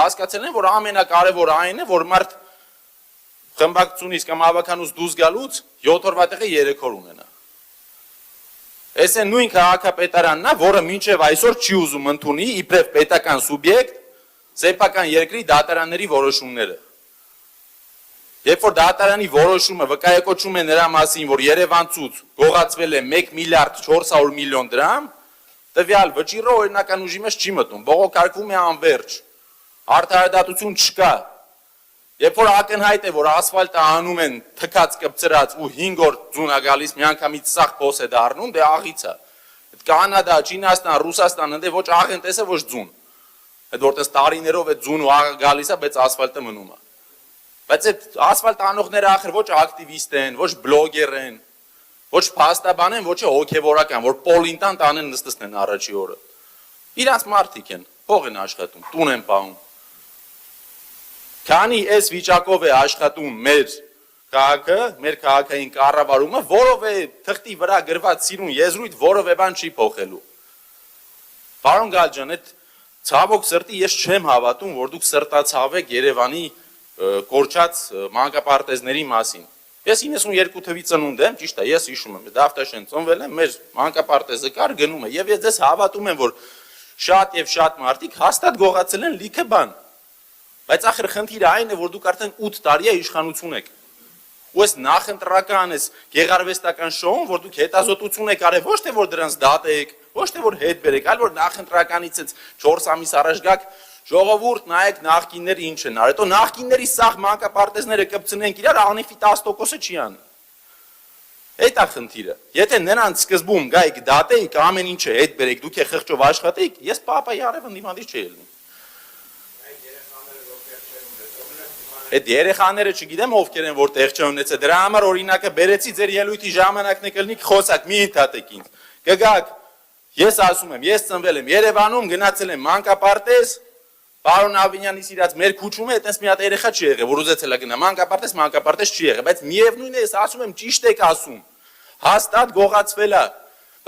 հասկացել են, որ ամենակարևորը այն է, որ մարդ խմբակցությունից կամ հավաքանուց դուրս գալուց 7 օրվա տեղը 3 օր ունենա։ Այս է նույն քաղաքապետարանն է, որը մինչև այսօր չի ուզում ընդունի իբրև պետական սուբյեկտ սեփական երկրի դատարանների որոշումները։ Երբ որ դատարանի որոշումը վկայակոչում է նրա մասին, որ Երևանցուց գողացվել է 1 միլիարդ 400 միլիոն դրամ, տվյալ վճիռը օրինական ուժի մեջ չի մտնում, բողոքարկվում է անվերջ, արդարադատություն չկա։ Երբ որ ակնհայտ է, որ ասֆալտը անում են թքած կպցրած ու 5 օր ձուն է գալիս, միանգամից սաղ փոս է դառնում, դե աղից է։ Այդ Կանադա, Չինաստան, Ռուսաստան, ընդ ոչ աղենտես է, ոչ ձուն։ Այդ որտես տարիներով է ձուն ու աղը գալիս է, բայց ասֆալտը մնում է։ Բայց այդ ասֆալտ անողները ախր ոչ ակտիվիստ են, ոչ բլոգեր են, ոչ փաստաբան են, ոչ հոգևորական, որ պոլինտան տանեն նստեցնեն առաջի օրը։ Իրանց մարդիկ են, փող են աշխատում, տուն են պահում։ Քանի այս վիճակով է աշխատում մեր քաղաքը, մեր քաղաքային կառավարումը, որով է թղթի վրա գրված սիրուն եզրույթ, որով է բան չի փոխելու։ Պարոն Գալջան, այդ ցավոք սրտի ես չեմ հավատում, որ դուք սրտացավ եք Երևանի կորչած մանկապարտեզների մասին։ Ես 92 թվի ծնունդ եմ, ճիշտ է, ես հիշում եմ, Դավթաշեն ծնվել եմ, մեր մանկապարտեզը կար գնում է, եւ ես ձեզ հավատում եմ, որ շատ եւ շատ մարդիկ հաստատ գողացել են լիքը բան։ Բայց ախր խնդիրը այն է, որ դուք արդեն 8 տարի է իշխանություն եք։ Ու այս նախընտրական, այս գեղարվեստական շոուն, որ դուք հետազոտություն եք արել, ոչ թե որ դրանց դատեք, ոչ թե որ հետ բերեք, այլ որ նախընտրականից 4 ամիս առաջ գաք ժողովուրդ նայեք նախկինները ինչ են արել, հետո նախկինների սաղ մանկապարտեզները կպցնենք իրար, անիվի 10%-ը չի անի։ Այդ է խնդիրը։ Եթե նրանց սկզբում գայիք դատեիք, ամեն ինչը հետ բերեք, դուք է խղճով աշխատեիք, ես պապայի արևը նիվանդիր չէի ելնի։ Այդ երեխաները չգիտեմ ովքեր են, որ տեղ չունեցել, դրա համար օրինակը բերեցի ձեր ելույթի ժամանակն եկելնի խոսակ, մի ընդհատեք ինձ։ Կգաք, ես ասում եմ, ես ծնվել եմ Երևանում, գնացել եմ մանկապարտեզ, պարոն Ավինյանի սիրած մեր քուչում է, այտենց մի հատ երեխա չի եղել, որ ուզեցել է գնա մանկապարտեզ չի եղել, բայց միևնույն է, ես ասում եմ, ճիշտ եք ասում, հաստատ գողացվել է,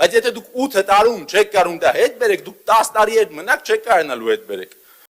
բայց եթե դուք 8 տարում չեք կարում դա հետ բերեք, դուք 10 տարի հետ մնաք չեք կարողանալու հետ բերեք։